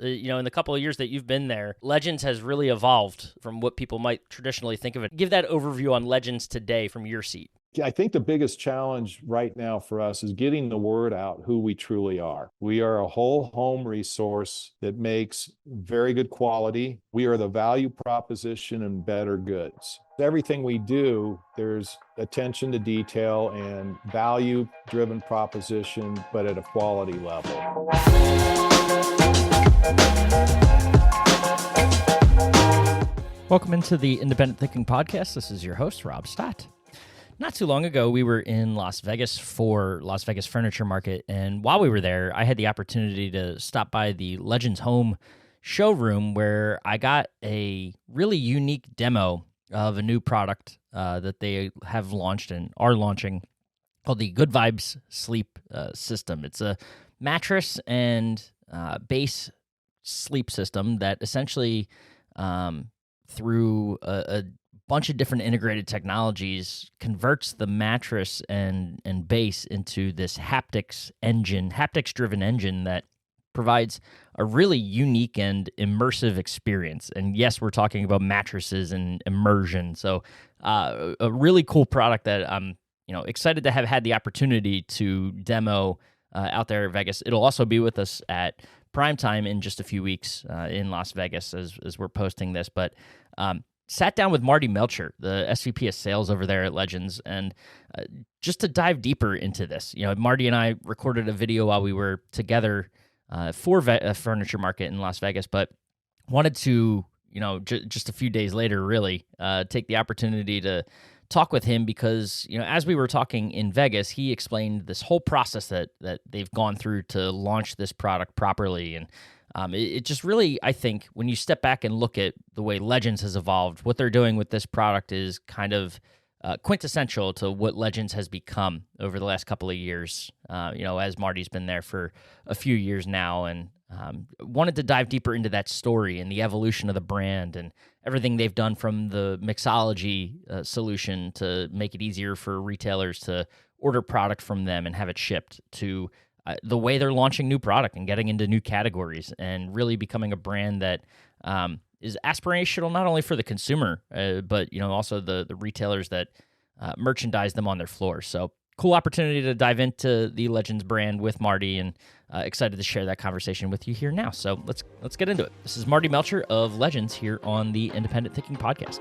in the couple of years that you've been there, Legends has really evolved from what people might traditionally think of it. Give that overview on Legends today from your seat. I think the biggest challenge right now for us is getting the word out who we truly are. We are a whole home resource that makes very good quality. We are the value proposition and better goods. Everything we do, there's attention to detail and value-driven proposition, but at a quality level. Welcome into the Independent Thinking Podcast. This is your host, Rob Stott. Not too long ago, we were in Las Vegas for Las Vegas Furniture Market, and while we were there, I had the opportunity to stop by the Legends Home showroom where I got a really unique demo of a new product that they have launched and are launching called the Good Vibes Sleep System. It's a mattress and base sleep system that essentially, through a bunch of different integrated technologies, converts the mattress and base into this haptics-driven engine that provides a really unique and immersive experience. And yes, we're talking about mattresses and immersion. So a really cool product that I'm excited to have had the opportunity to demo out there at Vegas. It'll also be with us at Primetime in just a few weeks in Las Vegas as we're posting this. But sat down with Marty Melcher, the SVP of Sales over there at Legends, and just to dive deeper into this. Marty and I recorded a video while we were together for a furniture market in Las Vegas, but wanted to, just a few days later, really take the opportunity to talk with him because, as we were talking in Vegas, he explained this whole process that they've gone through to launch this product properly. And it just really, I think, when you step back and look at the way Legends has evolved, what they're doing with this product is kind of quintessential to what Legends has become over the last couple of years, as Marty's been there for a few years now, and wanted to dive deeper into that story and the evolution of the brand and everything they've done from the mixology solution to make it easier for retailers to order product from them and have it shipped to the way they're launching new product and getting into new categories and really becoming a brand that is aspirational not only for the consumer, but also the retailers that merchandise them on their floors. So cool opportunity to dive into the Legends brand with Marty, and excited to share that conversation with you here now. So let's get into it. This is Marty Melcher of Legends here on the Independent Thinking Podcast.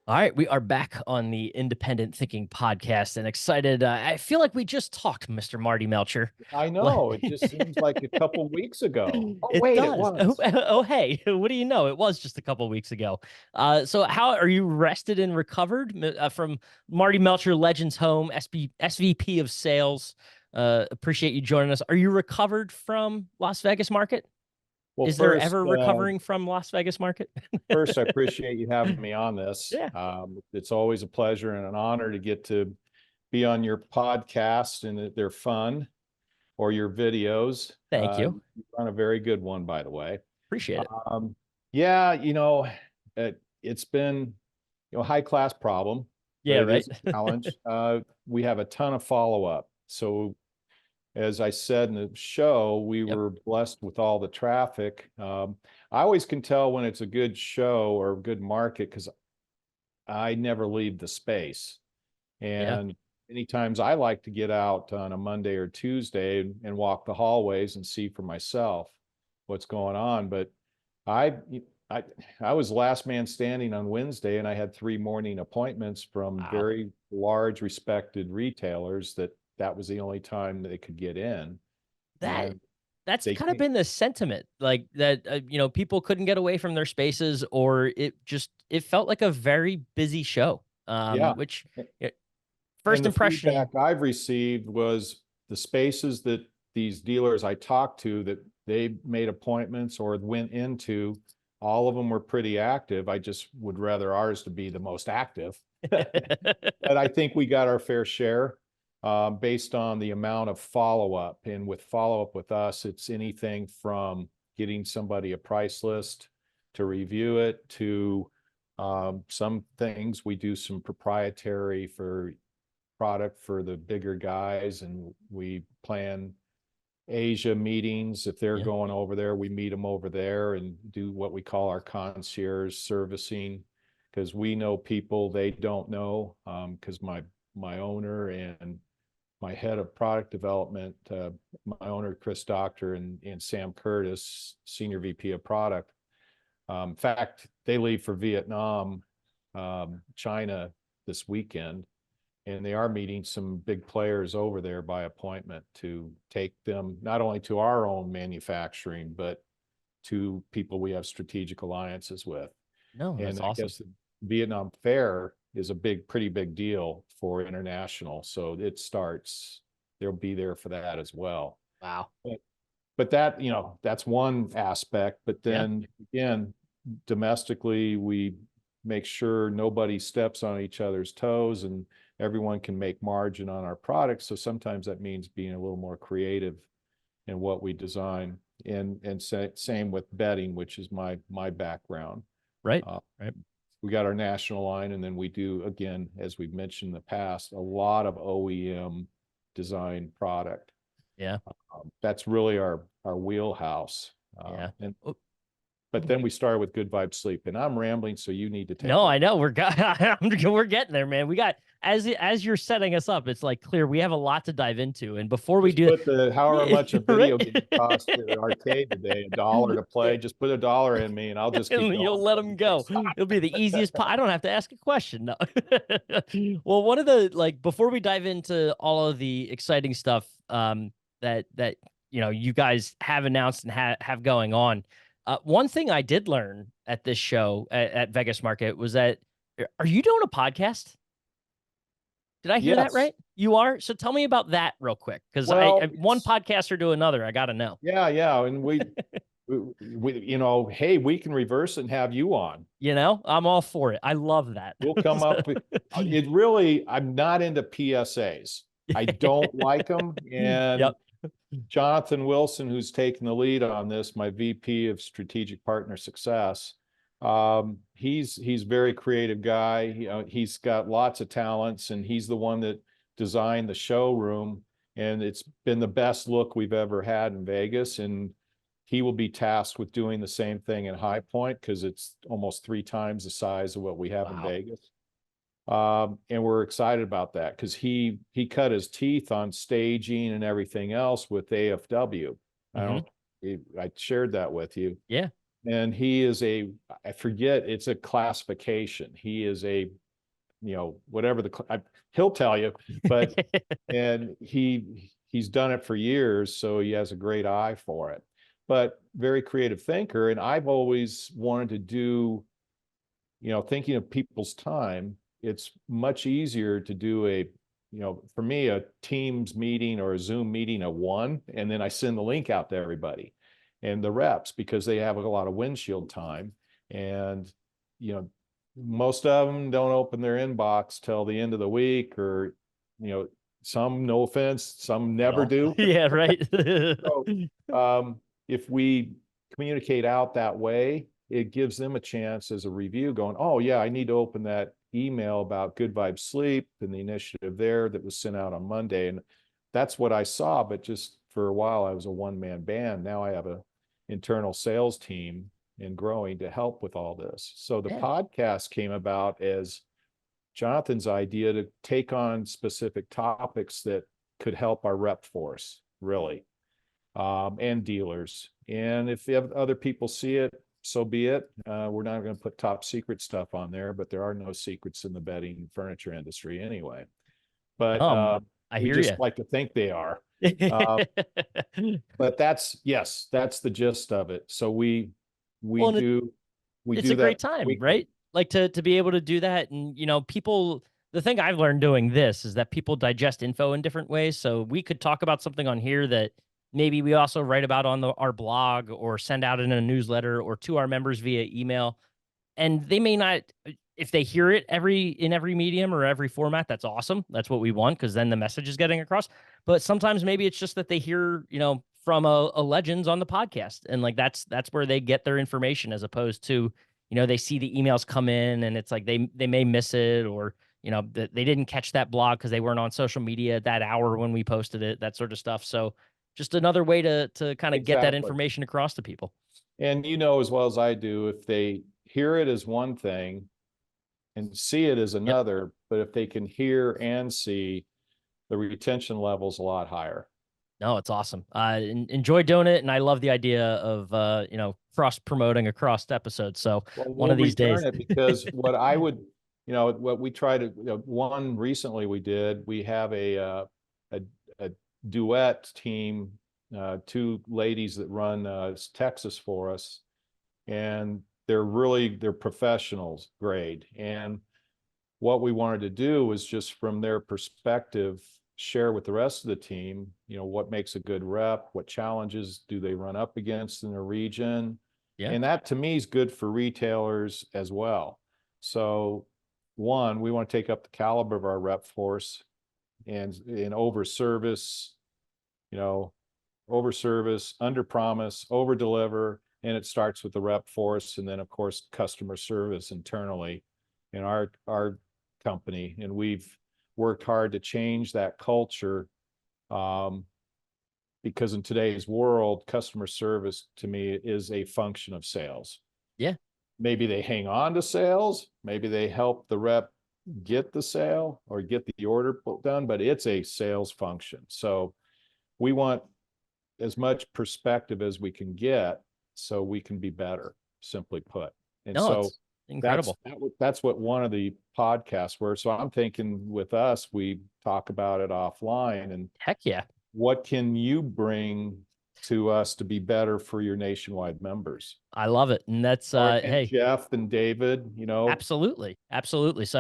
All right, we are back on the Independent Thinking Podcast and excited. I feel like we just talked, Mr. Marty Melcher. I know. It just seems like a couple weeks ago. Oh, It wait, does. it was. Oh, hey, what do you know? It was just a couple weeks ago. So how are you rested and recovered from Marty Melcher, Legends Home, SVP of Sales? Appreciate you joining us. Are you recovered from Las Vegas Market? Well, Is there ever recovering from Las Vegas Market? First, I appreciate you having me on this. Yeah. It's always a pleasure and an honor to get to be on your podcast, and they're fun, or your videos. Thank you. You're on a very good one, by the way. Appreciate it. Yeah, it's been a high-class problem. Yeah, but it right. is a challenge. We have a ton of follow-up. So as I said in the show, we were blessed with all the traffic. I always can tell when it's a good show or a good market because I never leave the space. And many times I like to get out on a Monday or Tuesday and walk the hallways and see for myself what's going on. But I was last man standing on Wednesday, and I had 3 morning appointments from very large, respected retailers that was the only time they could get in. That's kind of been the sentiment, like that, people couldn't get away from their spaces, or it felt like a very busy show. Which first impression feedback I've received was the spaces that these dealers I talked to that they made appointments or went into, all of them were pretty active. I just would rather ours to be the most active. But I think we got our fair share. Based on the amount of follow-up. And with follow-up with us, it's anything from getting somebody a price list to review it to Some things we do some proprietary for product for the bigger guys, and we plan Asia meetings. If they're Yeah. going over there, we meet them over there and do what we call our concierge servicing, because we know people they don't know. Because my owner and my head of product development, my owner Chris Doctor and Sam Curtis, senior VP of product. In fact, they leave for Vietnam, China this weekend, and they are meeting some big players over there by appointment to take them not only to our own manufacturing, but to people we have strategic alliances with. No, that's And I awesome. guess the Vietnam Fair is a pretty big deal for international. So it starts, they'll be there for that as well. Wow. But that, that's one aspect. But Yeah. then again, domestically, we make sure nobody steps on each other's toes and everyone can make margin on our products. So sometimes that means being a little more creative in what we design. And same with bedding, which is my background. Right. Right. We got our national line, and then we do, again, as we've mentioned in the past, a lot of OEM design product. Yeah. That's really our wheelhouse. Yeah. But then we started with Good Vibe Sleep, and I'm rambling, so you need to take. No, I know we're getting there, man. We got as you're setting us up, it's like clear we have a lot to dive into. And before we do, put the however much a video right? game costs at the arcade today, $1 to play. Just put $1 in me, and I'll just keep And going. you'll let them go. It'll be the easiest. I don't have to ask a question. No. Well, one of the before we dive into all of the exciting stuff that you guys have announced and have going on. One thing I did learn at this show at Vegas Market was that, are you doing a podcast? Did I hear that right? You are? So tell me about that real quick. Because one podcaster to another, I got to know. Yeah. And we, hey, we can reverse and have you on. I'm all for it. I love that. We'll come up with it. Really, I'm not into PSAs. I don't like them. And yep. Jonathan Wilson, who's taken the lead on this, my VP of Strategic Partner Success, he's a very creative guy. He's got lots of talents, and he's the one that designed the showroom, and it's been the best look we've ever had in Vegas. And he will be tasked with doing the same thing in High Point, because it's almost 3 times the size of what we have in Vegas. And we're excited about that, because he cut his teeth on staging and everything else with AFW. I shared that with you. Yeah. And he is I forget, it's a classification. He is whatever he'll tell you, but and he's done it for years, so he has a great eye for it. But very creative thinker, and I've always wanted to do, thinking of people's time. It's much easier to do for me, a Teams meeting or a Zoom meeting at 1, and then I send the link out to everybody and the reps, because they have a lot of windshield time. And, most of them don't open their inbox till the end of the week, or, some, no offense, some never do. Yeah, right. So, if we communicate out that way, it gives them a chance as a review going, oh yeah, I need to open that email about Good Vibe Sleep and the initiative there that was sent out on Monday. And that's what I saw. But just for a while, I was a one-man band. Now I have a internal sales team and growing to help with all this. So the podcast came about as Jonathan's idea to take on specific topics that could help our rep force, really, and dealers. And if other people see it, so be it. We're not going to put top secret stuff on there, but there are no secrets in the bedding and furniture industry anyway. But we just like to think they are. But that's the gist of it. So we do it's a great time, right? Like to be able to do that. And people, the thing I've learned doing this is that people digest info in different ways. So we could talk about something on here that maybe we also write about on our blog, or send out in a newsletter, or to our members via email. And they may not, if they hear it in every medium or every format, that's awesome. That's what we want, because then the message is getting across. But sometimes maybe it's just that they hear, from a Legends on the podcast, and that's where they get their information, as opposed to, they see the emails come in and it's like they may miss it, or they didn't catch that blog because they weren't on social media at that hour when we posted it, that sort of stuff. So just another way to kind of get that Exactly. information across to people. And you know as well as I do, if they hear it as one thing and see it as Yep. another, but if they can hear and see, the retention level's a lot higher. No, it's awesome. I enjoy doing it, and I love the idea of cross promoting across episodes. So Well, one we'll of these return days. it because what I would, what we try to, one recently we did, we have a duet team, two ladies that run Texas for us, and they're professionals grade. And what we wanted to do was just from their perspective, share with the rest of the team, what makes a good rep, what challenges do they run up against in the region. Yeah. And that to me is good for retailers as well. So one, we want to take up the caliber of our rep force and in over service, under promise, over deliver. And it starts with the rep force. And then of course, customer service internally in our company. And we've worked hard to change that culture. Because in today's world, customer service to me is a function of sales. Yeah. Maybe they hang on to sales, maybe they help the rep get the sale or get the order done, but it's a sales function. So we want as much perspective as we can get so we can be better, simply put. And No, so it's incredible. that's what one of the podcasts were. So I'm thinking with us, we talk about it offline, and Heck yeah. what can you bring to us to be better for your nationwide members? I love it. And that's And hey, Jeff and David, absolutely. Absolutely. So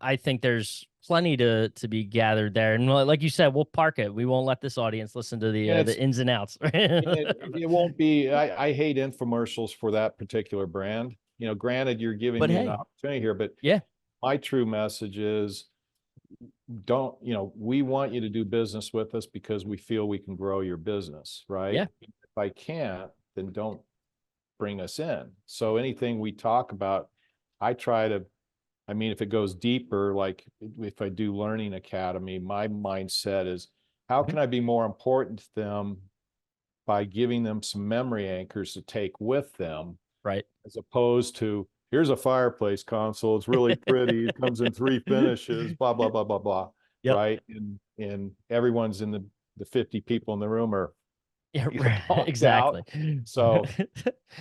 I think there's plenty to be gathered there. And like you said, we'll park it. We won't let this audience listen to and the ins and outs. it won't be, I hate infomercials for that particular brand. Granted, you're giving But me an hey, opportunity here, but yeah. my true message is we want you to do business with us because we feel we can grow your business, right? Yeah. If I can't, then don't bring us in. So anything we talk about, if it goes deeper, like if I do Learning Academy, my mindset is how can I be more important to them by giving them some memory anchors to take with them, Right. as opposed to here's a fireplace console. It's really pretty. It comes in 3 finishes, blah, blah, blah, blah, blah. Yep. Right. And everyone's in the 50 people in the room are Yeah, out. exactly. So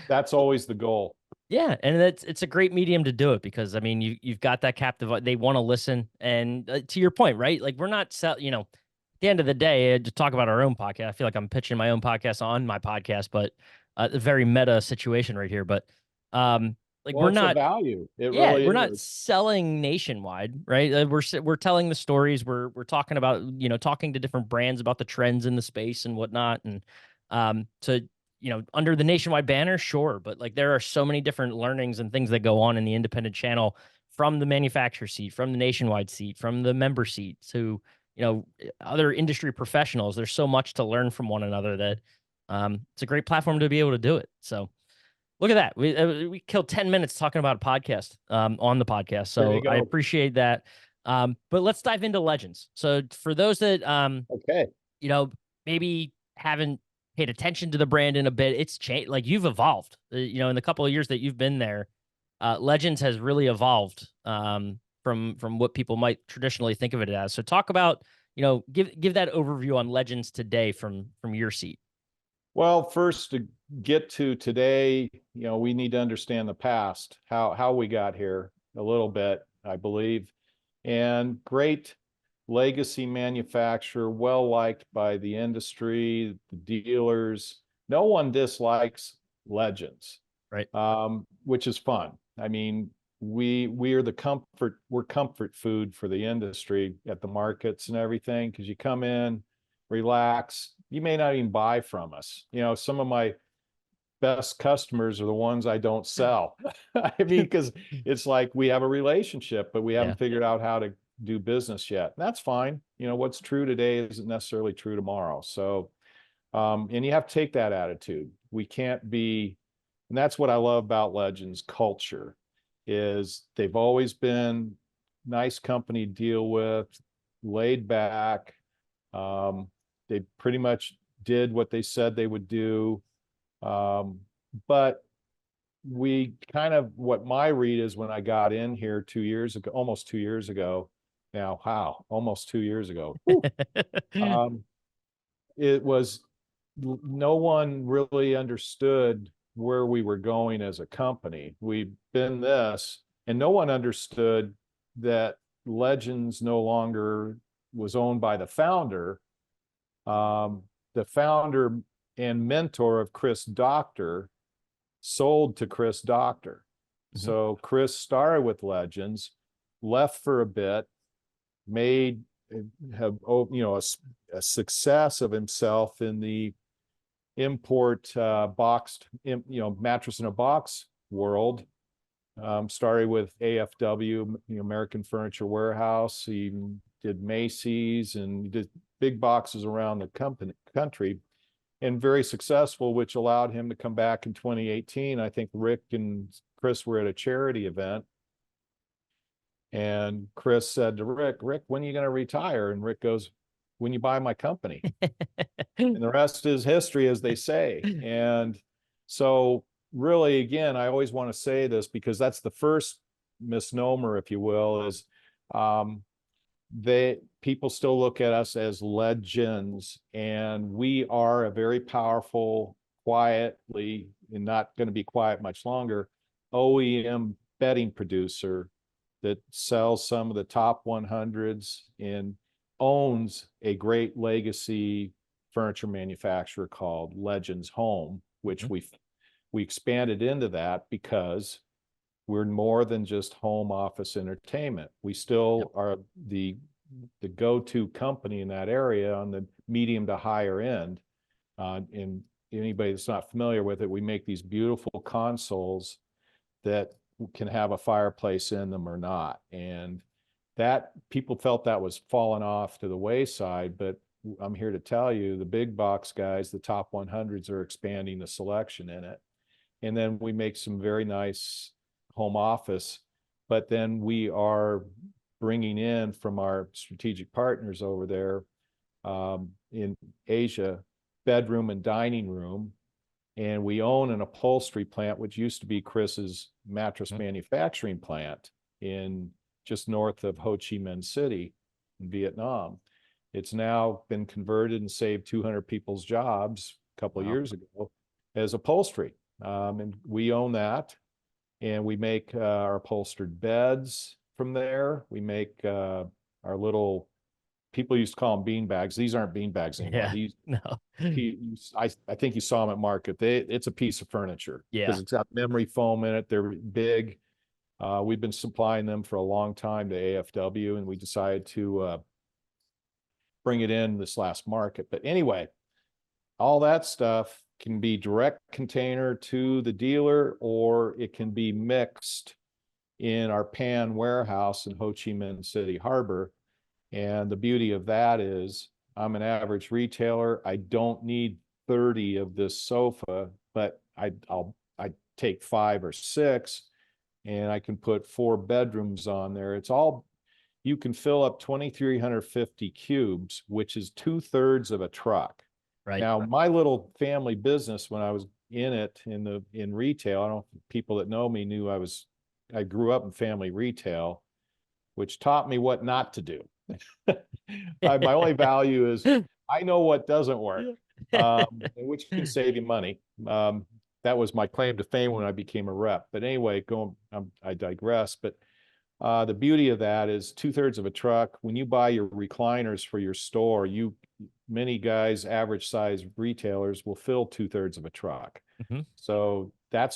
that's always the goal. Yeah, and it's a great medium to do it because I mean you've got that captive. They want to listen, and to your point, right? Like we're not at the end of the day to talk about our own podcast. I feel like I'm pitching my own podcast on my podcast, but a very meta situation right here. But like Well, we're it's a not. value. It Yeah, really we're not is. selling nationwide, right? We're telling the stories. We're talking about talking to different brands about the trends in the space and whatnot, and to under the nationwide banner, sure, but like there are so many different learnings and things that go on in the independent channel from the manufacturer seat, from the nationwide seat, from the member seat to other industry professionals. There's so much to learn from one another that it's a great platform to be able to do it. So. Look at that. We killed 10 minutes talking about a podcast on the podcast. So I appreciate that. But let's dive into Legends. So for those that okay, maybe haven't paid attention to the brand in a bit, it's changed. Like you've evolved. In the couple of years that you've been there, Legends has really evolved from what people might traditionally think of it as. So talk about give that overview on Legends today from your seat. well, first to get to today, we need to understand the past, how we got here a little bit, I believe. And great legacy manufacturer, well liked by the industry, the dealers. No one dislikes Legends, right? Which is fun. I mean, we're comfort food for the industry at the markets and everything, because you come in, relax. You may not even buy from us. Some of my best customers are the ones I don't sell. I mean, because it's like we have a relationship, but we haven't figured out how to do business yet. That's fine. What's true today isn't necessarily true tomorrow. So, and you have to take that attitude. We can't be And that's what I love about Legends culture, is they've always been nice company to deal with, laid back. They pretty much did what they said they would do. But we kind of, what my read is, when I got in here 2 years ago, almost 2 years ago now, almost 2 years ago, it was, no one really understood where we were going as a company. We've been this, and no one understood that Legends no longer was owned by the founder. The founder and mentor of Chris Doctor sold to Chris Doctor. So Chris started with Legends, left for a bit, made a success of himself in the import boxed, mattress in a box world. Started with AFW, American Furniture Warehouse. He did Macy's and did big boxes around the country, and very successful, which allowed him to come back in 2018. I think Rick and Chris were at a charity event, and Chris said to Rick, when are you going to retire? And Rick goes, when you buy my company. And the rest is history, as they say. And so really, again, I always want to say this, because that's the first misnomer, if you will, is people still look at us as Legends, and we are a very powerful, quietly, and not going to be quiet much longer, OEM bedding producer that sells some of the top 100s and owns a great legacy furniture manufacturer called Legends Home, which we expanded into that because we're more than just home office entertainment. We still are the go-to company in that area on the medium to higher end. And anybody that's not familiar with it, we make these beautiful consoles that can have a fireplace in them or not. And that, people felt that was falling off to the wayside, but I'm here to tell you, the big box guys, the top 100s, are expanding the selection in it. And then we make some very nice home office, but then we are bringing in from our strategic partners over there in Asia, bedroom and dining room. And we own an upholstery plant, which used to be Chris's mattress manufacturing plant in just north of Ho Chi Minh City in Vietnam. It's now been converted and saved 200 people's jobs a couple of years ago as upholstery. And we own that. And we make our upholstered beds from there. We make our little, people used to call them bean bags. These aren't bean bags anymore. These, no. I think you saw them at market. It's a piece of furniture because it's got memory foam in it. They're big. We've been supplying them for a long time to AFW, and we decided to bring it in this last market. But anyway, all that stuff can be direct container to the dealer, or it can be mixed in our pan warehouse in Ho Chi Minh City Harbor. And the beauty of that is, I'm an average retailer. I don't need 30 of this sofa, but I take 5 or 6, and I can put 4 bedrooms on there. It's all, you can fill up 2,350 cubes, which is 2/3 of a truck. Right. Now, my little family business, when I was in it in retail, I don't know if people that know me knew I grew up in family retail, which taught me what not to do. My only value is I know what doesn't work, which can save you money. That was my claim to fame when I became a rep. But anyway, I digress. But the beauty of that is 2/3 of a truck. When you buy your recliners for your store, many guys, average size retailers, will fill 2/3 of a truck. So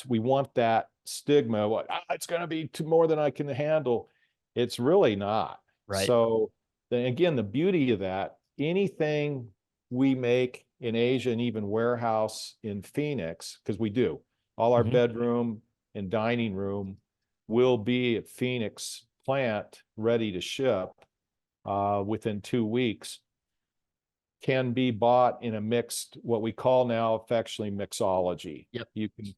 we want that stigma. It's going to be more than I can handle. It's really not. Right. So then again, the beauty of that, anything we make in Asia and even warehouse in Phoenix, because we do, all our bedroom and dining room will be at Phoenix plant ready to ship within 2 weeks, can be bought in a mixed, what we call now affectionately mixology. Yep. You can,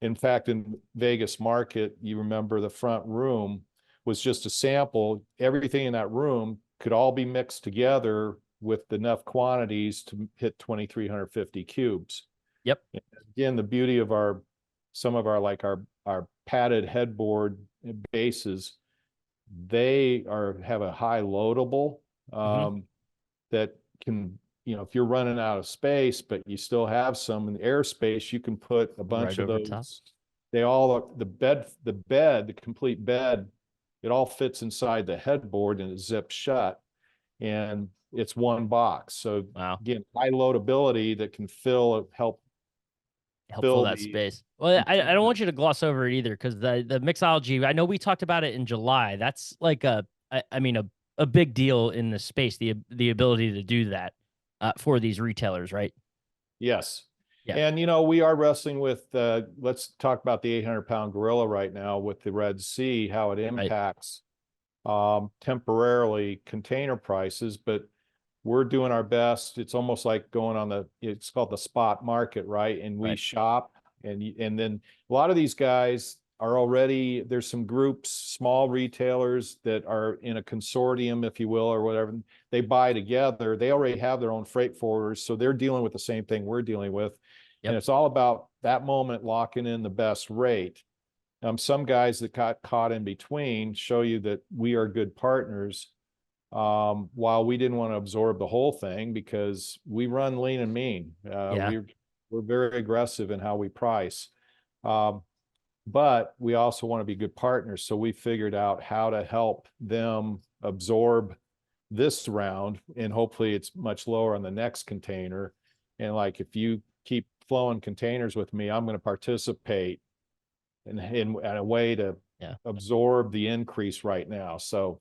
In fact, in Vegas market, you remember the front room was just a sample. Everything in that room could all be mixed together with enough quantities to hit 2,350 cubes. Yep. And again, the beauty of some of our, like our padded headboard bases, they have a high loadable that can, if you're running out of space, but you still have some in the airspace, you can put a bunch Right of over those. top. They all, the complete bed, it all fits inside the headboard and it's zipped shut, and it's one box. So Wow. again, high loadability that can help Fill fill that the space. Well, I don't container. want you to gloss over it either, because the mixology, I know we talked about it in July. That's like I mean, a big deal in the space, the ability to do that for these retailers, right? Yes. Yeah. And, we are wrestling with, let's talk about the 800-pound gorilla right now with the Red Sea, how it Right. impacts temporarily container prices, but we're doing our best. It's almost like going on it's called the spot market, right? And we Right. shop, and then a lot of these guys are already, there's some groups, small retailers that are in a consortium, if you will, or whatever. They buy together. They already have their own freight forwarders, so they're dealing with the same thing we're dealing with. And Yep. it's all about that moment locking in the best rate. Some guys that got caught in between show you that we are good partners. While we didn't want to absorb the whole thing because we run lean and mean. Yeah. We're very aggressive in how we price. But we also want to be good partners. So we figured out how to help them absorb this round, and hopefully it's much lower on the next container. And like, if you keep flowing containers with me, I'm going to participate in a way to absorb the increase right now. So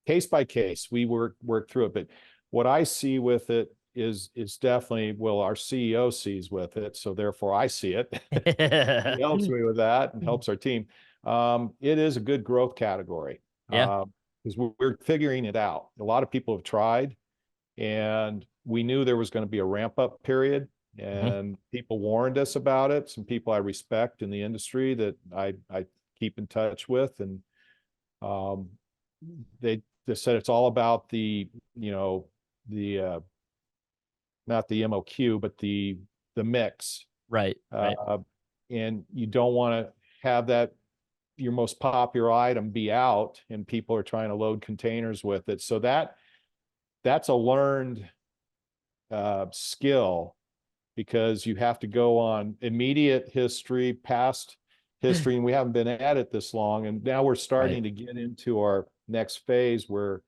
case by case, we work through it. But what I see with it is definitely, well, our CEO sees with it, so therefore I see it. He helps me with that and helps our team. It is a good growth category Yeah. because we're figuring it out. A lot of people have tried, and we knew there was going to be a ramp up period, and people warned us about it. Some people I respect in the industry that I keep in touch with, and they said it's all about the not the MOQ, but the mix. Right. Right. And you don't want to have that your most popular item be out and people are trying to load containers with it. So that's a learned skill, because you have to go on immediate history, past history, and we haven't been at it this long. And now we're starting to get into our next phase where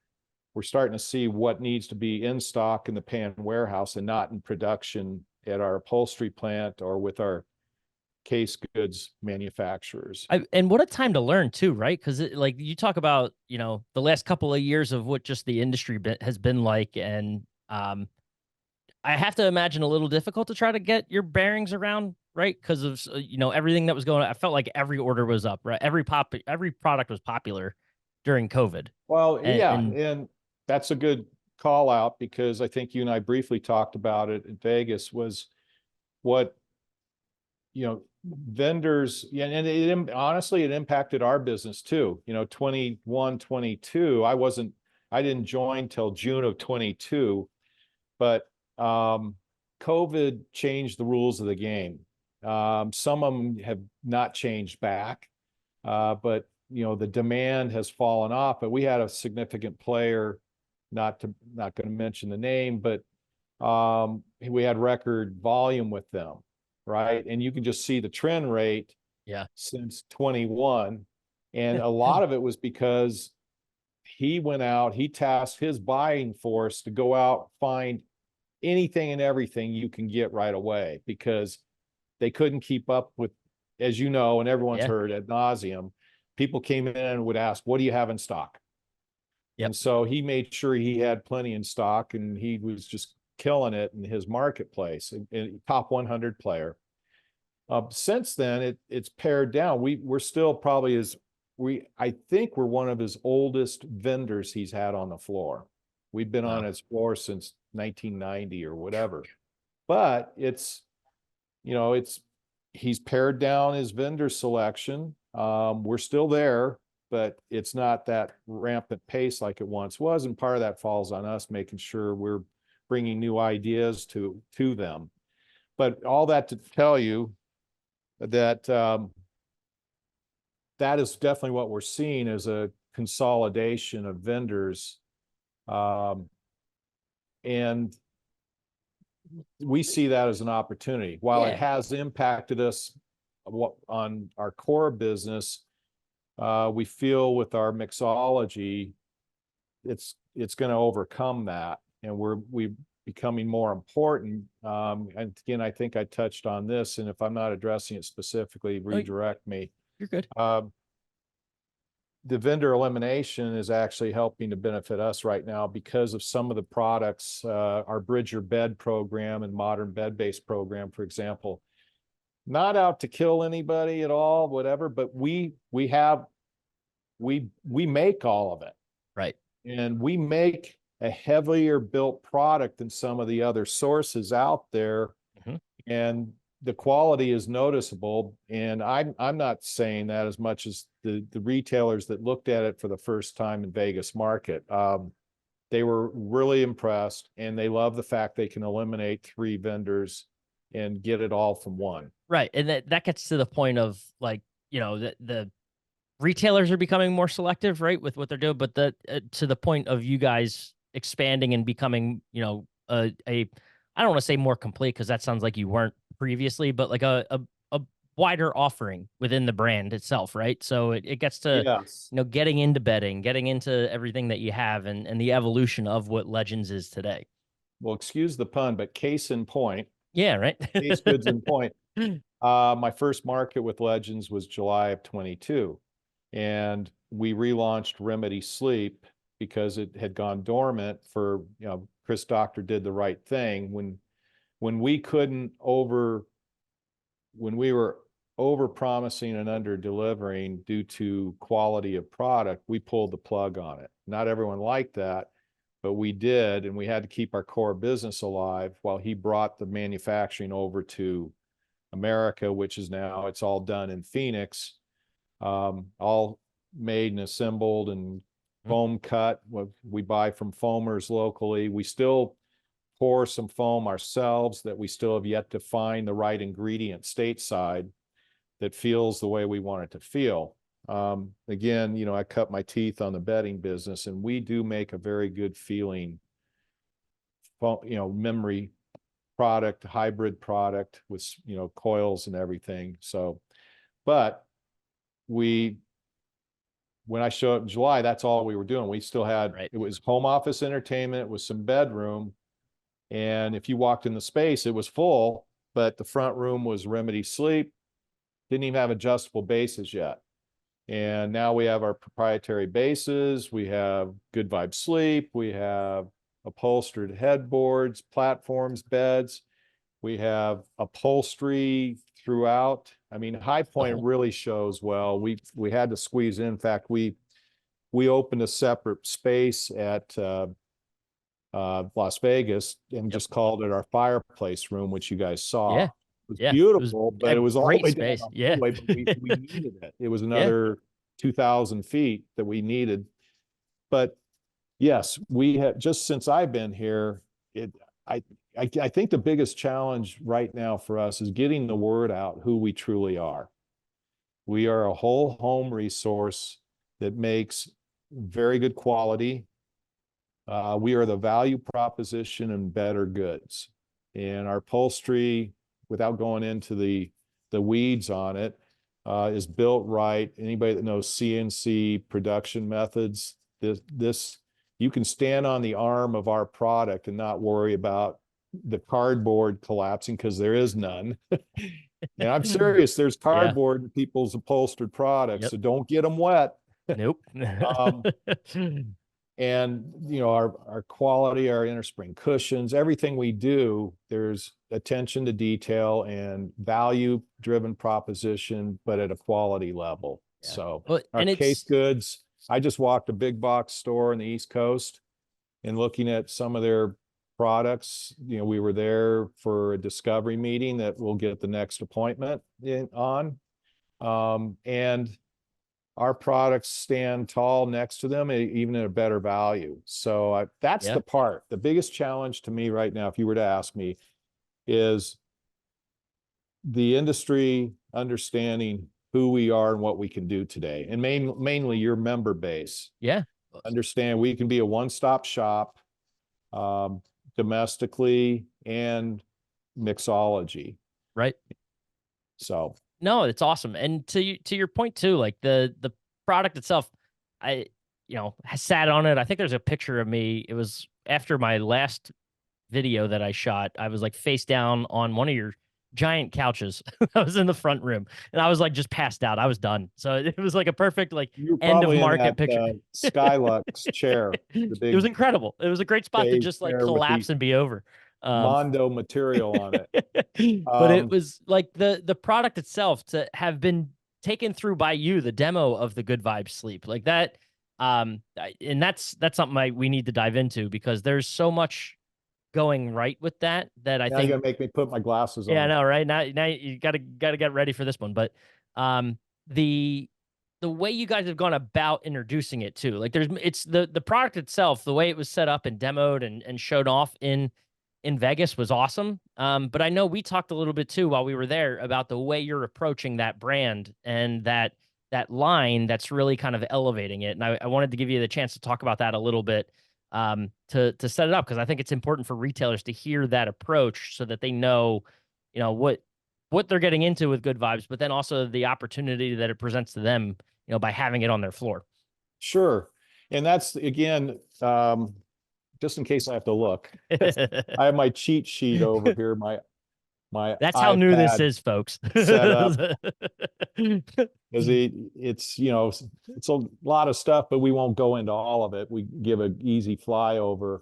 we're starting to see what needs to be in stock in the pan warehouse and not in production at our upholstery plant or with our case goods manufacturers. And what a time to learn too, right? Because like you talk about, the last couple of years of what just the industry has been like, and I have to imagine a little difficult to try to get your bearings around, right? Because of everything that was going on. I felt like every order was up, right? Every product was popular during COVID. Well, yeah, And and that's a good call out, because I think you and I briefly talked about it in Vegas, was what vendors, yeah, and honestly, it impacted our business too. 21, 22, I didn't join till June of 22, but COVID changed the rules of the game. Some of them have not changed back, but the demand has fallen off. But we had a significant player, not going to mention the name, but we had record volume with them, right? And you can just see the trend rate since 21. And a lot of it was because he went out, he tasked his buying force to go out, find anything and everything you can get right away, because they couldn't keep up with, as you know, and everyone's heard ad nauseum, people came in and would ask, what do you have in stock? And so he made sure he had plenty in stock, and he was just killing it in his marketplace, and top 100 player. Since then, it's pared down. We're still probably I think we're one of his oldest vendors he's had on the floor. We've been on his floor since 1990 or whatever. But it's he's pared down his vendor selection. We're still there, but it's not that rampant pace like it once was. And part of that falls on us, making sure we're bringing new ideas to them. But all that to tell you that that is definitely what we're seeing, as a consolidation of vendors. And we see that as an opportunity. While it has impacted us on our core business, we feel with our mixology, it's going to overcome that, and we're becoming more important. And again, I think I touched on this, and if I'm not addressing it specifically, redirect me. You're good. The vendor elimination is actually helping to benefit us right now because of some of the products, our Bridge Your Bed program and modern bed-based program, for example. Not out to kill anybody at all, whatever, but we make all of it. Right. And we make a heavier built product than some of the other sources out there. Mm-hmm. And the quality is noticeable. And I'm not saying that as much as the retailers that looked at it for the first time in Vegas market. They were really impressed, and they love the fact they can eliminate 3 vendors and get it all from one. Right. And that gets to the point of, like, you know, the retailers are becoming more selective, right, with what they're doing, but to the point of you guys expanding and becoming, you know, I don't want to say more complete, because that sounds like you weren't previously, but like a wider offering within the brand itself, right? So it gets to, yes, you know, getting into bedding, getting into everything that you have, and the evolution of what Legends is today. Well, excuse the pun, but case in point. Yeah, right. Case goods in point. My first market with Legends was July of 22. And we relaunched Remedy Sleep because it had gone dormant for, you know, Chris Doctor did the right thing. When we were over promising and under delivering due to quality of product, we pulled the plug on it. Not everyone liked that, but we did, and we had to keep our core business alive while he brought the manufacturing over to America, which is now, it's all done in Phoenix, all made and assembled and foam cut. We buy from foamers locally. We still pour some foam ourselves that we still have yet to find the right ingredient stateside that feels the way we want it to feel. Again, you know, I cut my teeth on the bedding business, and we do make a very good feeling, you know, memory product, hybrid product with, you know, coils and everything. So, but when I showed up in July, that's all we were doing. We still had, It was home office entertainment with some bedroom. And if you walked in the space, it was full, but the front room was Remedy Sleep. Didn't even have adjustable bases yet. And now we have our proprietary bases. We have Good Vibe Sleep. We have upholstered headboards, platforms, beds. We have upholstery throughout. I mean, High Point really shows well. We had to squeeze in. In fact, we opened a separate space at Las Vegas and just called it our fireplace room, which you guys saw. Yeah. It was beautiful, but it was all the way down space. the hallway, but we needed it. It was another 2,000 feet that we needed. But yes, we have, just since I've been here, I think the biggest challenge right now for us is getting the word out who we truly are. We are a whole home resource that makes very good quality. We are the value proposition in better goods. And our upholstery, without going into the weeds on it, is built right. Anybody that knows CNC production methods, this you can stand on the arm of our product and not worry about the cardboard collapsing, because there is none. And I'm serious, there's cardboard in people's upholstered products, so don't get them wet. Nope. And you know, our quality, our innerspring cushions, everything we do, there's attention to detail and value driven proposition, but at a quality level. So our case goods, I just walked a big box store in the East Coast and looking at some of their products. We were there for a discovery meeting that we'll get the next appointment on. And our products stand tall next to them, even at a better value. So that's the part. The biggest challenge to me right now, if you were to ask me, is the industry understanding who we are and what we can do today. And mainly your member base. Yeah. Understand we can be a one-stop shop, domestically and mixology. Right. So no, it's awesome. And to your point too, like the product itself, I sat on it. I think there's a picture of me. It was after my last video that I shot. I was like face down on one of your giant couches. I was in the front room and I was like just passed out. I was done. So it was like a perfect like you're end of probably in market that picture. Skylux chair, the It was big incredible. It was a great spot to just like chair with collapse the and be over. Mondo material on it. But it was like the product itself to have been taken through by you, the demo of the Good Vibes Sleep, like that. And that's something we need to dive into, because there's so much going right with that I now think you're gonna make me put my glasses on. I know, right? Now you gotta get ready for this one. But the way you guys have gone about introducing it too, like it's the product itself, the way it was set up and demoed and showed off in Vegas was awesome. But I know we talked a little bit too while we were there about the way you're approaching that brand and that line that's really kind of elevating it. And I wanted to give you the chance to talk about that a little bit, to set it up, because I think it's important for retailers to hear that approach so that they know, what they're getting into with Good Vibes, but then also the opportunity that it presents to them, by having it on their floor. Sure. And that's, again, just in case I have to look, I have my cheat sheet over here, my That's how new this iPad is, folks. set up. Because it's it's a lot of stuff, but we won't go into all of it. We give an easy flyover.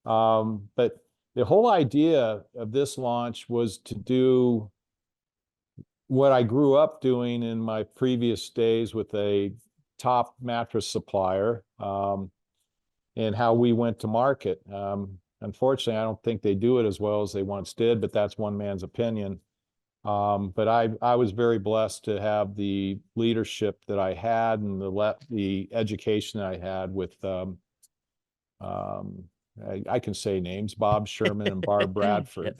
But the whole idea of this launch was to do what I grew up doing in my previous days with a top mattress supplier, and how we went to market. Unfortunately, I don't think they do it as well as they once did, but that's one man's opinion. But I was very blessed to have the leadership that I had and the education that I had with, I can say names, Bob Sherman and Barb Bradford.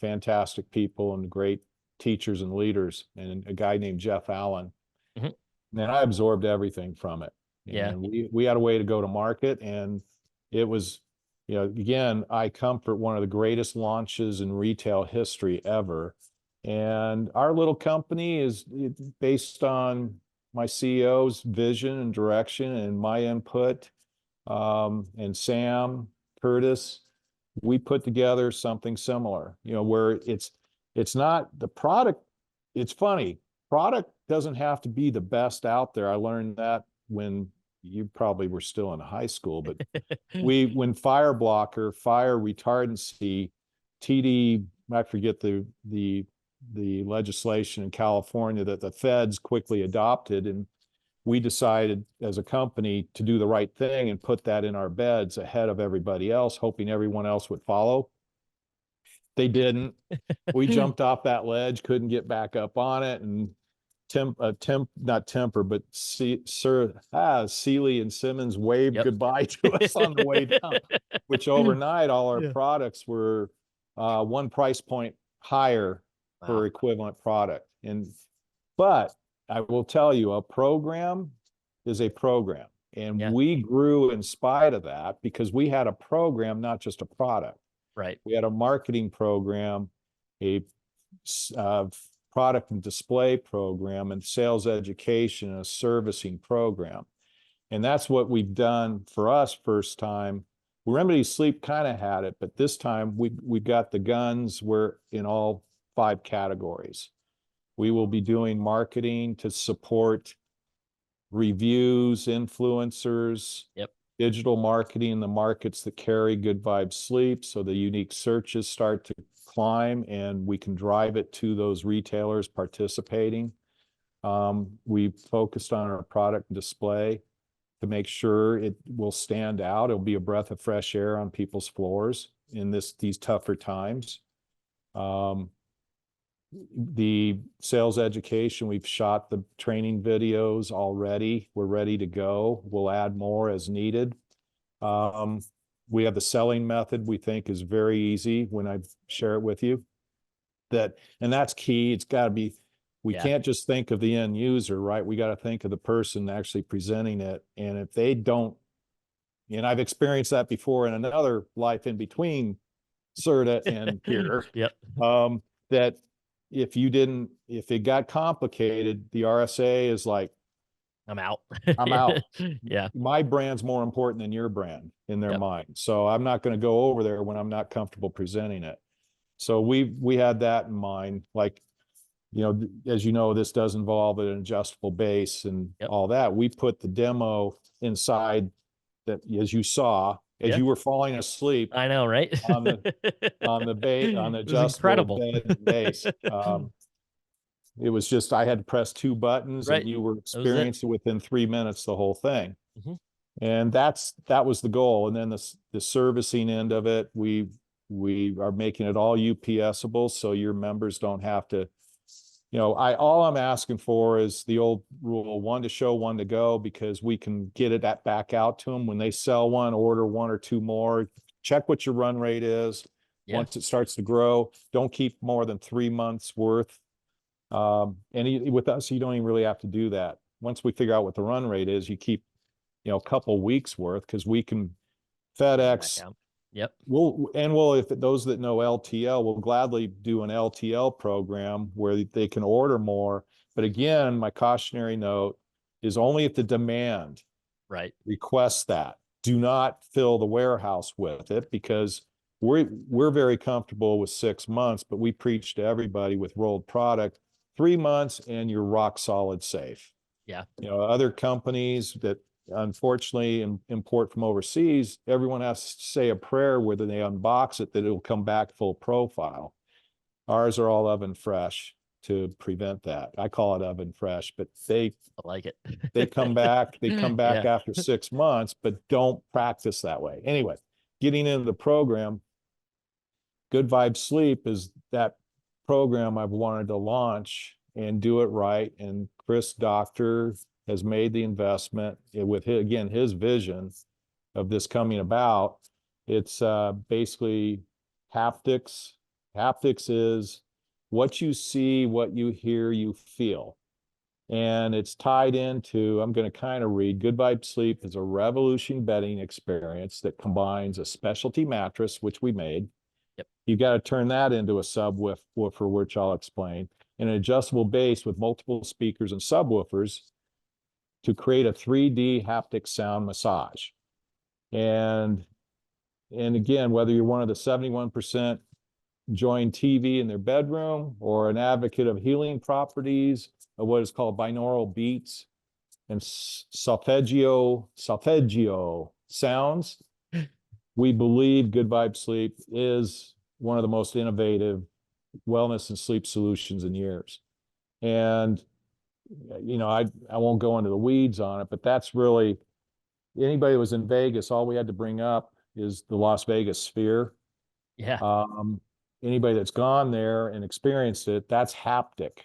Fantastic people and great teachers and leaders, and a guy named Jeff Allen. Mhm. And I absorbed everything from it. And we had a way to go to market, and it was, again, I come for one of the greatest launches in retail history ever. And our little company is based on my CEO's vision and direction and my input, and Sam Curtis. We put together something similar, where it's not the product. It's funny. Product doesn't have to be the best out there. I learned that when you probably were still in high school, but when fire blocker, fire retardancy, TD, I forget the legislation in California that the feds quickly adopted, and we decided as a company to do the right thing and put that in our beds ahead of everybody else, hoping everyone else would follow. They didn't. We jumped off that ledge, couldn't get back up on it, and not Temper, but Sealy and Simmons waved goodbye to us on the way down, which overnight all our products were one price point higher per equivalent product. But I will tell you, a program is a program. And we grew in spite of that because we had a program, not just a product. Right. We had a marketing program, a product and display program, and sales education, and a servicing program. And that's what we've done for us first time. Remedy Sleep kind of had it, but this time we got the guns. We're in all 5 categories. We will be doing marketing to support reviews, influencers, digital marketing in the markets that carry Good Vibes Sleep, so the unique searches start to climb and we can drive it to those retailers participating. We focused on our product display. to make sure it will stand out. It'll be a breath of fresh air on people's floors in these tougher times. The sales education, we've shot the training videos already. We're ready to go. We'll add more as needed. We have the selling method we think is very easy when I share it with you. And that's key. It's got to be, we can't just think of the end user, right? We got to think of the person actually presenting it. And if they don't, and I've experienced that before in another life in between CERTA and here, that if it got complicated, the RSA is like, I'm out. I'm out. Yeah. My brand's more important than your brand in their mind. So I'm not going to go over there when I'm not comfortable presenting it. So we had that in mind. Like, you know, as you know, this does involve an adjustable base and all that. We put the demo inside that, as you saw, as you were falling asleep. I know, right? on the adjustable bed and base. It was just, I had to press 2 buttons and you were experiencing within 3 minutes the whole thing. And that was the goal. And then the servicing end of it, we are making it all UPSable, so your members don't have to, you know, all I'm asking for is the old rule, 1 to show, 1 to go, because we can get it back out to them when they sell one, order 1 or 2 more, check what your run rate is. Once it starts to grow, don't keep more than 3 months worth. And with us, you don't even really have to do that. Once we figure out what the run rate is, you keep, you know, a couple weeks worth, because we can FedEx. If those that know LTL will gladly do an LTL program where they can order more. But again, my cautionary note is only if the demand requests that. Do not fill the warehouse with it, because we're very comfortable with 6 months, but we preach to everybody with rolled product 3 months and you're rock solid safe. You know, other companies that unfortunately import from overseas, everyone has to say a prayer where they unbox it that it'll come back full profile. Ours are all oven fresh to prevent that. I call it oven fresh, but I like it. They come back after 6 months, but don't practice that way. Anyway, getting into the program, Good Vibe Sleep is that program I've wanted to launch and do it right. And Chris Doctor has made the investment with his vision of this coming about. It's basically haptics. Haptics is what you see, what you hear, you feel. And it's tied into, I'm going to kind of read, Good Vibe Sleep is a revolution bedding experience that combines a specialty mattress, which we made. You got to turn that into a subwoofer, which I'll explain, and an adjustable base with multiple speakers and subwoofers to create a 3D haptic sound massage. And again, whether you're one of the 71% enjoying TV in their bedroom or an advocate of healing properties of what is called binaural beats and solfeggio sounds, we believe Good Vibe Sleep is one of the most innovative wellness and sleep solutions in years. And, you know, I won't go into the weeds on it, but that's really, anybody who was in Vegas, all we had to bring up is the Las Vegas Sphere. Anybody that's gone there and experienced it, that's haptic.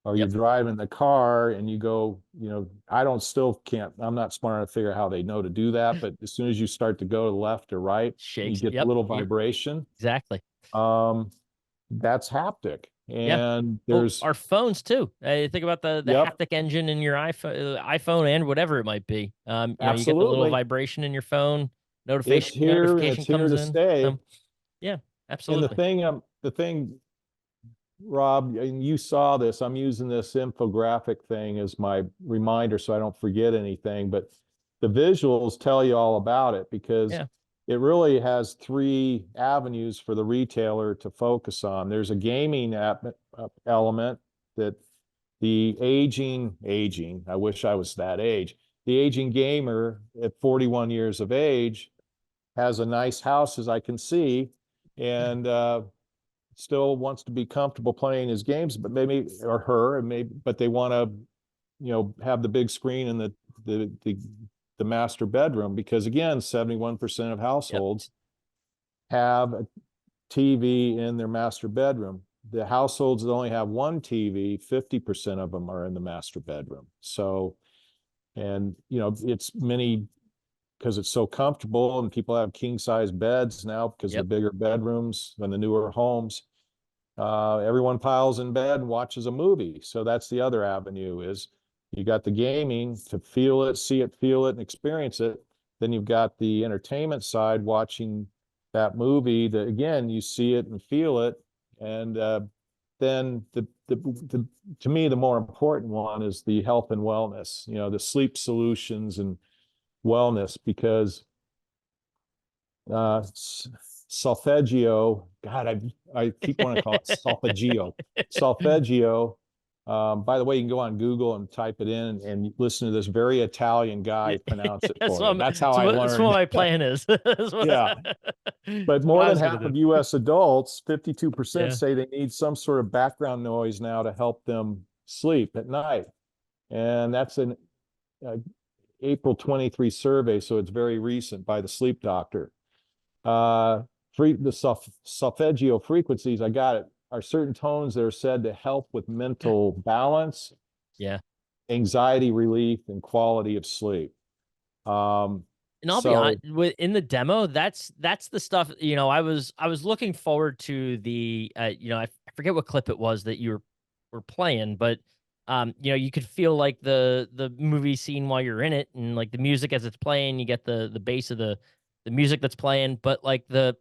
Or you're driving the car and you go, you know, I'm not smart enough to figure out how they know to do that, but as soon as you start to go to the left or right, you get the little vibration. Exactly. That's haptic. And there's our phones too. Think about the haptic engine in your iPhone and whatever it might be. You know, you get the little vibration in your phone, notification comes in. Stay. Yeah, absolutely. And the thing, Rob, and you saw this, I'm using this infographic thing as my reminder so I don't forget anything, but the visuals tell you all about it, because it really has 3 avenues for the retailer to focus on. There's a gaming element that the aging, I wish I was that age, the aging gamer at 41 years of age has a nice house, as I can see, and still wants to be comfortable playing his games, but maybe, or her, but they want to, you know, have the big screen and the the master bedroom, because again, 71% of Yep. households have a TV in their master bedroom. The households that only have one TV, 50% of them are in the master bedroom. So, and it's many, because it's so comfortable, and people have king size beds now because of Yep. the bigger bedrooms and the newer homes. Everyone piles in bed and watches a movie. So that's the other avenue, is you got the gaming to feel it, see it, feel it, and experience it. Then you've got the entertainment side, watching that movie, that again, you see it and feel it. And then to me, the more important one is the health and wellness, the sleep solutions and wellness, because solfeggio, God, I keep wanting to call it solfeggio. Solfeggio. By the way, you can go on Google and type it in and listen to this very Italian guy pronounce it That's for you. That's how I that's what learned. my plan is. Yeah. But That's what more I than was gonna half of do. US adults, 52%, Yeah. say they need some sort of background noise now to help them sleep at night. And that's an April 23 survey, so it's very recent, by the sleep doctor. The solfeggio frequencies, I got it, are certain tones that are said to help with mental balance, Yeah. anxiety relief, and quality of sleep. And I'll be So honest, in the demo, that's the stuff, I was looking forward to the, I forget what clip it was that you were playing, but you could feel like the movie scene while you're in it, and like the music as it's playing, you get the bass of the music that's playing, but like the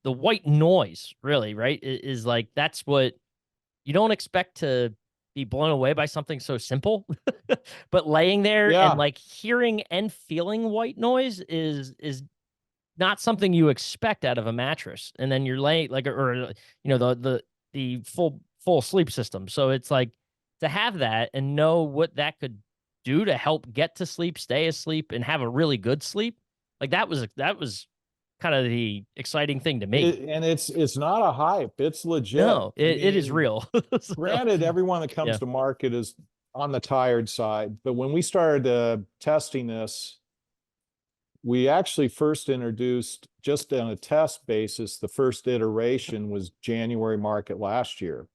white noise, really, right, is like, that's what you don't expect to be blown away by something so simple. But laying there and yeah, like hearing and feeling white noise is not something you expect out of a mattress. And then you're laying like, or the full sleep system. So it's like, to have that and know what that could do to help get to sleep, stay asleep, and have a really good sleep. Like, that was kind of the exciting thing to me. and it's not a hype, it's legit. No, I it is mean, real. So, granted, everyone that comes yeah. to market is on the tired side, but when we started testing this, we actually first introduced, just on a test basis, the first iteration was January market last year.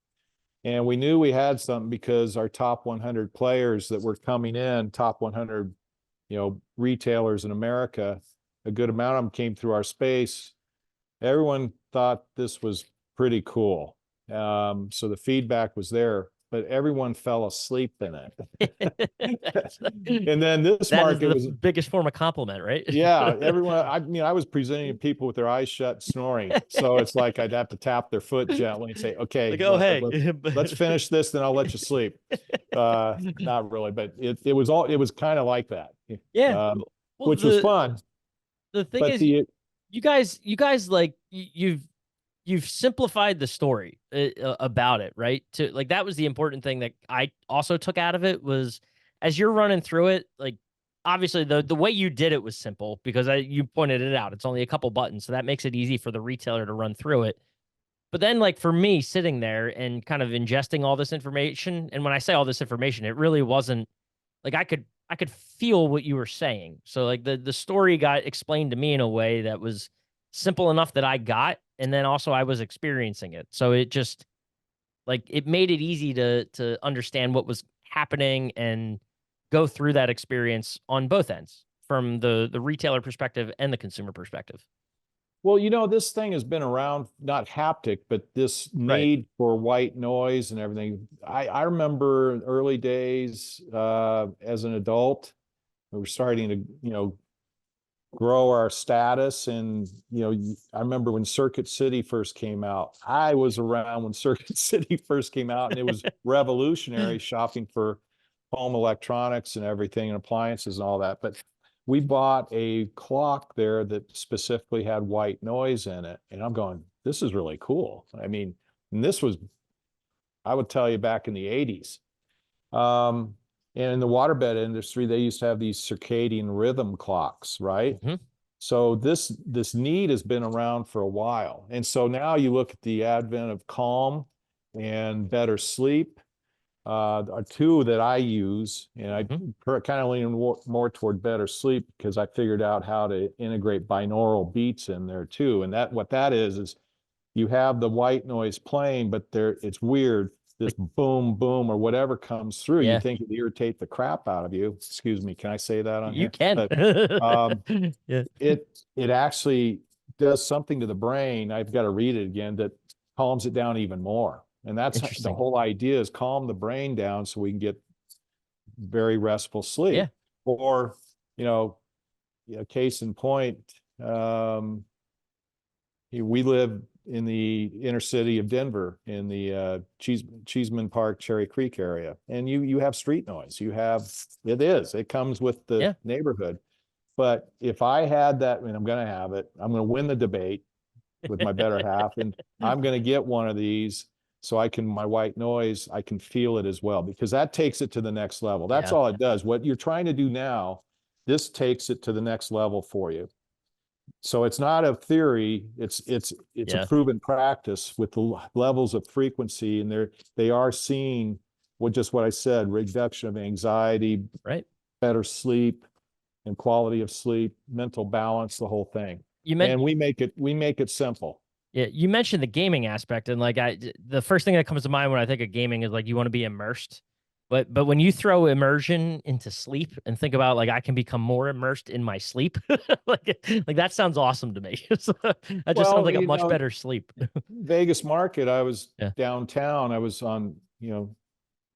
And we knew we had something because our top 100 players that were coming in, top 100, retailers in America, a good amount of them came through our space. Everyone thought this was pretty cool. So the feedback was there, but everyone fell asleep in it. And then this That is market the was, biggest form of compliment, right? yeah, everyone, I mean, I was presenting to people with their eyes shut, snoring. So it's like I'd have to tap their foot gently and say, okay, Like, oh, hey. let's finish this, then I'll let you sleep. Not really, but it was kind of like that, Yeah. um, Well, which was fun. the thing But is, you guys like, you've simplified the story about it, right? To like, that was the important thing that I also took out of it, was as you're running through it, like, obviously the way you did it was simple, because you pointed it out. It's only a couple buttons, so that makes it easy for the retailer to run through it. But then, like, for me sitting there and kind of ingesting all this information, and when I say all this information, it really wasn't like, I could feel what you were saying. So like, the story got explained to me in a way that was simple enough that I got, and then also I was experiencing it. So it just, like, it made it easy to understand what was happening and go through that experience on both ends, from the retailer perspective and the consumer perspective. Well, this thing has been around, not haptic, but this Right. need for white noise and everything. I remember early days as an adult, we were starting to, grow our status. And, I remember when Circuit City first came out. I was around when Circuit City first came out, and it was revolutionary shopping for home electronics and everything, and appliances and all that. But we bought a clock there that specifically had white noise in it. And I'm going, this is really cool. I mean, and this was, I would tell you, back in the 80s. And in the waterbed industry, they used to have these circadian rhythm clocks, right? Hmm. So this need has been around for a while. And so now you look at the advent of calm and better sleep. are two that I use, and I Mm-hmm. kind of lean more toward better sleep because I figured out how to integrate binaural beats in there too. And what that is you have the white noise playing, but it's weird. This boom, boom, or whatever comes through, you Yeah, think it irritate the crap out of you. Excuse me, can I say that on you here? can. But Yeah, it actually does something to the brain. I've got to read it again that calms it down even more. And that's the interesting. whole idea is calm the brain down so we can get very restful Yeah, sleep. Or, you know, case in point, we live in the inner city of Denver in the Cheeseman Park, Cherry Creek area. And you have street noise. It comes with the yeah, neighborhood. But if I had that, and I'm going to have it, I'm going to win the debate with my better half, and I'm going to get one of these so my white noise, I can feel it as well, because that takes it to the next level. That's yeah. all it does. What you're trying to do now, this takes it to the next level for you. So it's not a theory, it's a Yeah. proven practice with the levels of frequency, and they are seeing what I said, reduction of anxiety, Right. better sleep and quality of sleep, mental balance, the whole thing. You meant And we make it simple. Yeah, you mentioned the gaming aspect, and like the first thing that comes to mind when I think of gaming is like you want to be immersed. But when you throw immersion into sleep and think about like I can become more immersed in my sleep, like that sounds awesome to me. So, that just sounds Well, like a much better sleep. Vegas market, I was Yeah. downtown. I was on,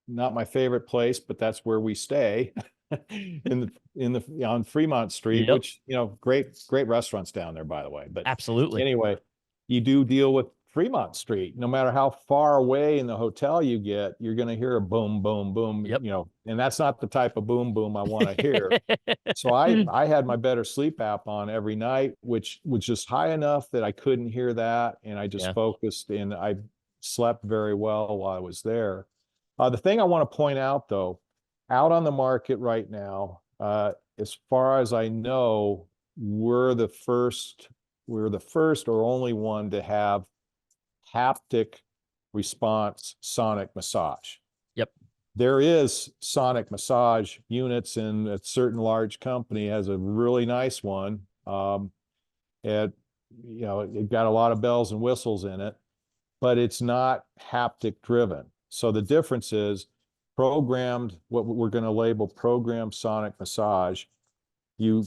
not my favorite place, but that's where we stay on Fremont Street, Yep. which, great restaurants down there, by the way. But Absolutely. anyway, you do deal with Fremont Street. No matter how far away in the hotel you get, you're going to hear a boom, boom, boom, Yep. and that's not the type of boom, boom I want to hear. So I had my better sleep app on every night, which was just high enough that I couldn't hear that. And I just Yeah. focused and I slept very well while I was there. The thing I want to point out though, out on the market right now, as far as I know, we're the first or only one to have haptic response sonic massage. Yep. There is sonic massage units, and a certain large company has a really nice one. It got a lot of bells and whistles in it, but it's not haptic driven. So the difference is what we're going to label programmed sonic massage. You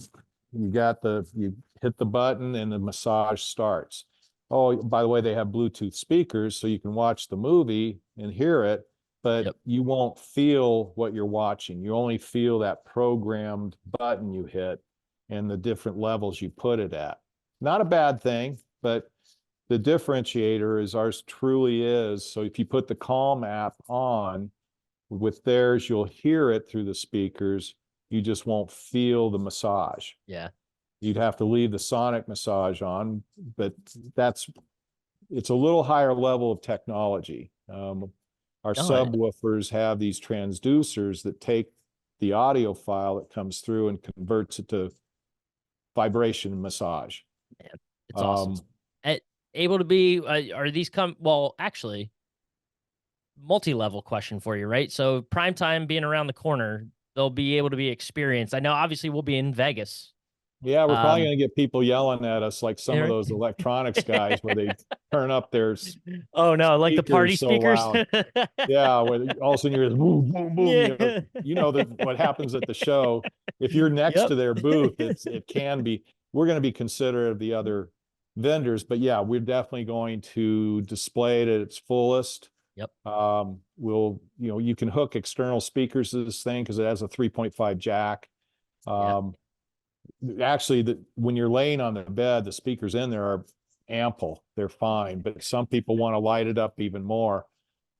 you hit the button and the massage starts. Oh, by the way, they have Bluetooth speakers so you can watch the movie and hear it, but Yep. you won't feel what you're watching. You only feel that programmed button you hit and the different levels you put it at. Not a bad thing, but the differentiator is ours truly is. So if you put the Calm app on with theirs, you'll hear it through the speakers. You just won't feel the massage. Yeah. You'd have to leave the sonic massage on, but it's a little higher level of technology. Our No, subwoofers have these transducers that take the audio file that comes through and converts it to vibration massage. man, it's awesome. Um, Able to be, are these well, actually, multi-level question for you, right? So primetime being around the corner, they'll be able to be experienced. I know obviously we'll be in Vegas. Yeah, we're probably Um, going to get people yelling at us like some of yeah, those electronics guys where they turn up their oh no, like the party speakers so speakers. loud. Yeah, where all of a sudden you hear boom, boom, boom. Yeah. What happens at the show. If you're next Yep. to their booth, it can be. We're going to be considerate of the other vendors, but yeah, we're definitely going to display it at its fullest. Yep. You can hook external speakers to this thing because it has a 3.5 jack. Yeah. Actually, when you're laying on the bed, the speakers in there are ample. They're fine, but some people want to light it up even more.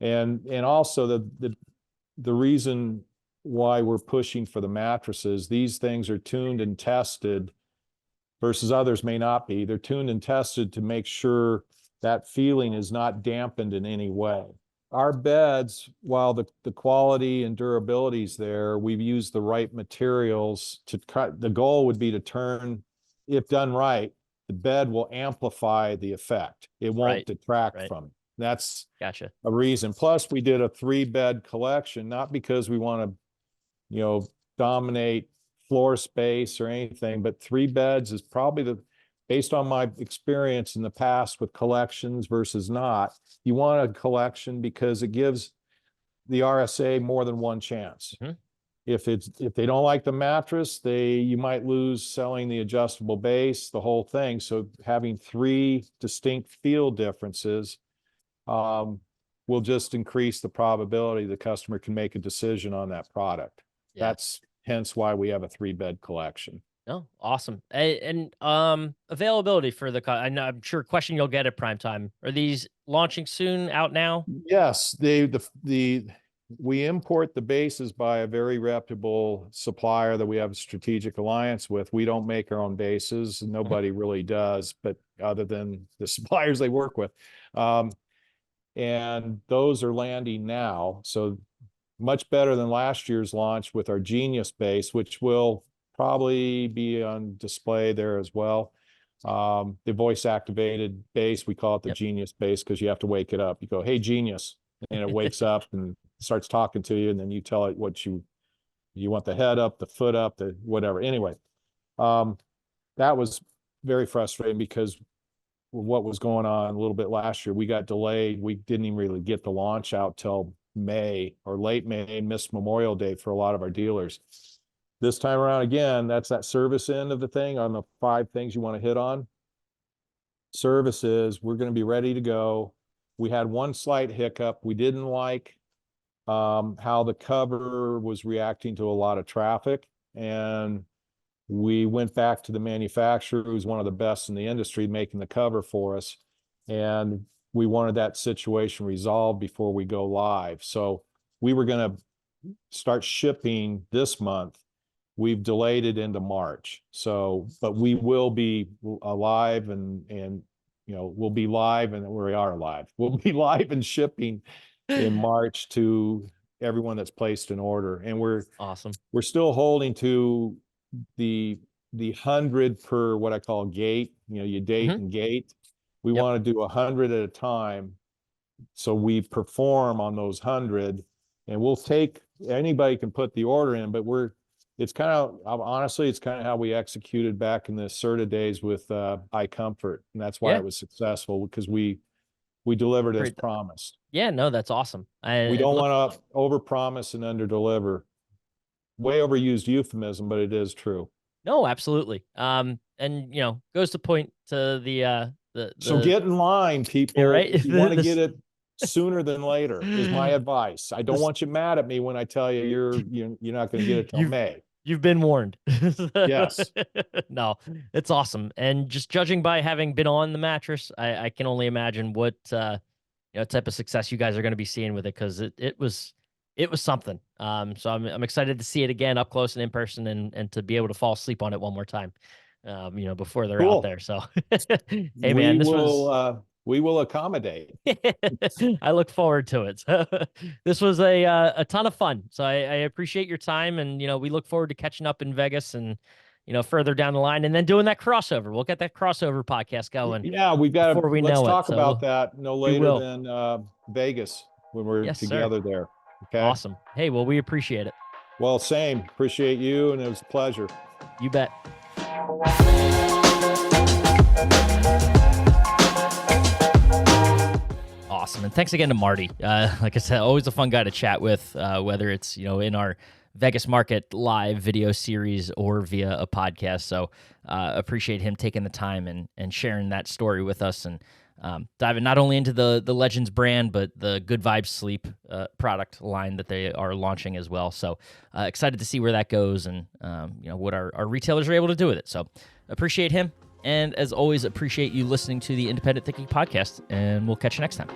And also the reason why we're pushing for the mattresses, these things are tuned and tested versus others may not be. They're tuned and tested to make sure that feeling is not dampened in any way. Our beds, while the quality and durability is there, we've used the right materials to cut. The goal would be to turn, if done right, the bed will amplify the effect. It won't Right. detract Right. from it. That's Gotcha. a reason. Plus, we did a 3-bed collection, not because we want to, dominate floor space or anything, but 3 beds is probably based on my experience in the past with collections versus not, you want a collection because it gives the RSA more than one chance. Mm-hmm. If they don't like the mattress, you might lose selling the adjustable base, the whole thing. So having 3 distinct feel differences will just increase the probability the customer can make a decision on that product. Yeah. That's hence why we have a 3-bed collection. Oh, awesome. And availability for I'm sure question you'll get at prime time. Are these launching soon, out now? Yes, we import the bases by a very reputable supplier that we have a strategic alliance with. We don't make our own bases. Nobody really does, but other than the suppliers they work with. And those are landing now. So much better than last year's launch with our Genius base, which will probably be on display there as well. The voice activated base, we call it the Genius base because you have to wake it up. You go, "Hey, Genius," and it wakes up and starts talking to you, and then you tell it what you want: the head up, the foot up, the whatever. Anyway, that was very frustrating because what was going on a little bit last year, we got delayed. We didn't even really get the launch out till May or late May, missed Memorial Day for a lot of our dealers. This time around, again, that's that service end of the thing on the 5 things you want to hit on. Services, we're going to be ready to go. We had one slight hiccup. We didn't like how the cover was reacting to a lot of traffic. And we went back to the manufacturer, who's one of the best in the industry, making the cover for us. And we wanted that situation resolved before we go live. So we were going to start shipping this month. We've delayed it into March. So, but we will be alive and we'll be live, and we are live. We'll be live and shipping in March to everyone that's placed an order. And we're still holding to the 100 per what I call gate, you date and gate. We want to do 100 at a time. So we perform on those 100, and we'll take, anybody can put the order in, but it's kind of, honestly, it's kind of how we executed back in the Serta days with iComfort. And that's why it was successful, because we delivered as promised. Yeah, no, that's awesome. We don't want to overpromise and underdeliver. Way overused euphemism, but it is true. No, absolutely. And goes to point to the So get in line, people. Yeah, right? You want to get it sooner than later is my advice. I don't want you mad at me when I tell you you're not going to get it till May. You've been warned. Yes. No, it's awesome. And just judging by having been on the mattress, I can only imagine what type of success you guys are going to be seeing with it, because it was something. So I'm excited to see it again up close and in person, and to be able to fall asleep on it one more time, before they're out there. So, hey man, we will accommodate. I look forward to it. This was a ton of fun. So I appreciate your time, and we look forward to catching up in Vegas and further down the line, and then doing that crossover. We'll get that crossover podcast going. Yeah, we've got to. Let's talk about that no later than Vegas when we're together there. Okay. Awesome. Hey, well, we appreciate it. Well, same. Appreciate you, and it was a pleasure. You bet. Awesome. And thanks again to Marty. Like I said, always a fun guy to chat with, whether it's, in our Vegas Market live video series or via a podcast. So appreciate him taking the time and sharing that story with us, and diving not only into the Legends brand, but the Good Vibes Sleep product line that they are launching as well. So excited to see where that goes, and what our retailers are able to do with it. So appreciate him. And as always, appreciate you listening to the Independent Thinking Podcast, and we'll catch you next time.